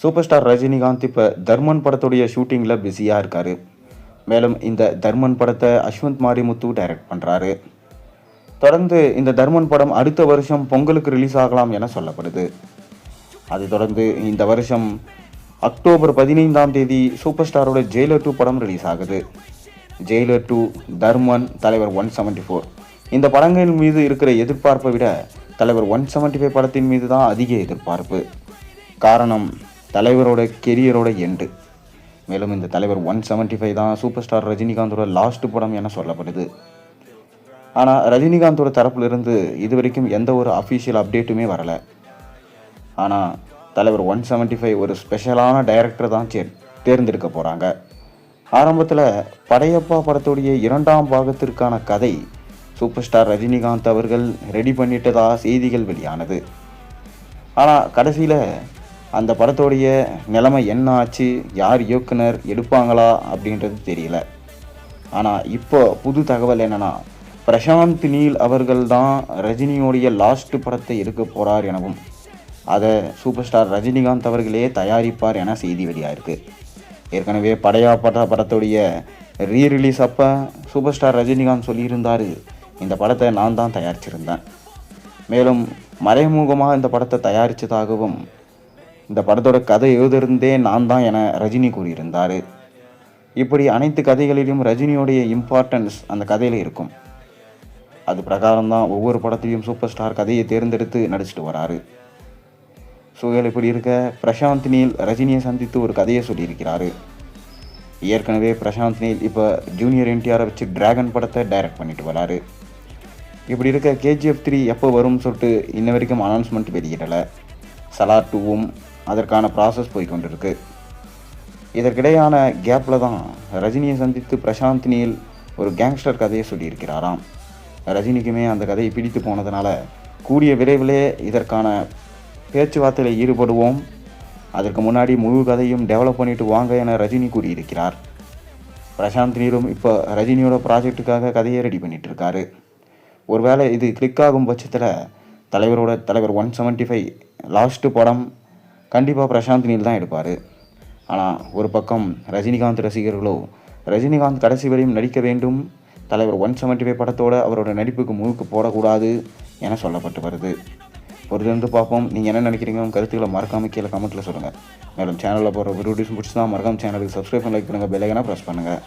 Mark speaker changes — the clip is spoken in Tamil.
Speaker 1: சூப்பர் ஸ்டார் ரஜினிகாந்த் இப்போ தர்மன் படத்துடைய ஷூட்டிங்கில் பிஸியாக இருக்கார். மேலும் இந்த தர்மன் படத்தை அஸ்வந்த் மாரிமுத்து டைரக்ட் பண்ணுறாரு. தொடர்ந்து இந்த தர்மன் படம் அடுத்த வருஷம் பொங்கலுக்கு ரிலீஸ் ஆகலாம் என சொல்லப்படுது. அதை தொடர்ந்து இந்த வருஷம் அக்டோபர் 15ஆம் தேதி சூப்பர் ஸ்டாரோட ஜெயிலர் 2 படம் ரிலீஸ் ஆகுது. ஜெயிலர் 2, தர்மன், தலைவர் 174 இந்த படங்கள் மீது இருக்கிற எதிர்பார்ப்பை விட தலைவர் 175 படத்தின் மீது தான் அதிக எதிர்பார்ப்பு. காரணம் தலைவரோட கெரியரோட எண்டு. மேலும் இந்த தலைவர் 175 தான் சூப்பர் ஸ்டார் ரஜினிகாந்தோட லாஸ்ட் படம் என சொல்லப்படுது. ஆனால் ரஜினிகாந்தோட தரப்பிலிருந்து இதுவரைக்கும் எந்த ஒரு அஃபீஷியல் அப்டேட்டுமே வரலை. ஆனால் தலைவர் 175 ஒரு ஸ்பெஷலான டைரக்டர் தான் தேர்ந்தெடுக்க போகிறாங்க. ஆரம்பத்தில் படையப்பா படத்துடைய 2ஆம் பாகத்திற்கான கதை சூப்பர் ஸ்டார் ரஜினிகாந்த் அவர்கள் ரெடி பண்ணிட்டதா செய்திகள் வெளியானது. ஆனால் கடைசியில் அந்த படத்தோடைய நிலைமை என்ன ஆச்சு, யார் இயக்குனர் எடுப்பாங்களா அப்படின்றது தெரியல. ஆனால் இப்போ புது தகவல் என்னென்னா, பிரசாந்த் நீல் அவர்கள் தான் ரஜினியோடைய லாஸ்ட் படத்தை எடுக்க போகிறார் எனவும் அதை சூப்பர் ஸ்டார் ரஜினிகாந்த் அவர்களே தயாரிப்பார் என செய்தி வெளியாயிருக்கு. ஏற்கனவே படையப்பா படத்துடைய ரீரிலீஸ் அப்போ சூப்பர் ஸ்டார் ரஜினிகாந்த் சொல்லியிருந்தார், இந்த படத்தை நான் தான் தயாரிச்சிருந்தேன். மேலும் மறைமுகமாக இந்த படத்தை தயாரித்ததாகவும் இந்த படத்தோட கதை எழுதிருந்தே நான் தான் என ரஜினி கூறியிருந்தார். இப்படி அனைத்து கதைகளிலும் ரஜினியோடைய இம்பார்ட்டன்ஸ் அந்த கதையில் இருக்கும். அது பிரகாரம் தான் ஒவ்வொரு படத்திலையும் சூப்பர் ஸ்டார் கதையை தேர்ந்தெடுத்து நடிச்சிட்டு வராரு. சூழல் இப்படி இருக்க பிரசாந்த் நீல் ரஜினியை சந்தித்து ஒரு கதையை சொல்லியிருக்கிறாரு. ஏற்கனவே பிரசாந்த் நீல் இப்போ ஜூனியர் என்டிஆரை வச்சு டிராகன் படத்தை டைரக்ட் பண்ணிட்டு வராரு. இப்படி இருக்க KGF 3 எப்போ வரும்னு சொல்லிட்டு இன்ன வரைக்கும் அனௌன்ஸ்மெண்ட் வெளியிடலை. சலார் 2வும் அதற்கான ப்ராசஸ் போய்கொண்டிருக்கு. இதற்கிடையான கேப்பில் தான் ரஜினியை சந்தித்து பிரசாந்த் நீல் ஒரு கேங்ஸ்டர் கதையை சொல்லியிருக்கிறாராம். ரஜினிக்குமே அந்த கதையை பிடித்து போனதுனால கூடிய விரைவிலே இதற்கான பேச்சுவார்த்தையில் ஈடுபடுவோம், அதற்கு முன்னாடி முழு கதையும் டெவலப் பண்ணிட்டு வாங்க என ரஜினி கூறியிருக்கிறார். பிரசாந்த் நீலும் இப்போ ரஜினியோட ப்ராஜெக்டுக்காக கதையை ரெடி பண்ணிட்டு இருக்காரு. ஒருவேளை இது கிளிக் ஆகும் பட்சத்தில் தலைவர் 175 லாஸ்ட்டு படம் கண்டிப்பாக பிரசாந்த் நீல் தான் எடுப்பார். ஆனால் ஒரு பக்கம் ரஜினிகாந்த் ரசிகர்களோ ரஜினிகாந்த் கடைசி வரையும் நடிக்க வேண்டும், தலைவர் 175 படத்தோடு அவரோட நடிப்புக்கு முழுக்கு போடக்கூடாது என சொல்லப்பட்டு வருது. பொறுத்திருந்து பார்ப்போம். நீங்கள் என்ன நினைக்கிறீங்க? கருத்துக்களை மறக்காமல் கீழே கமெண்ட்டில் சொல்லுங்கள். மேலும் சேனலில் போகிற வீடியோஸ் பிடிச்சி தான் மறக்காம சேனலுக்கு சப்ஸ்கிரைப் பண்ணி லைக் பண்ணுங்கள், பெல் ஐகானை ப்ரெஸ் பண்ணுங்கள்.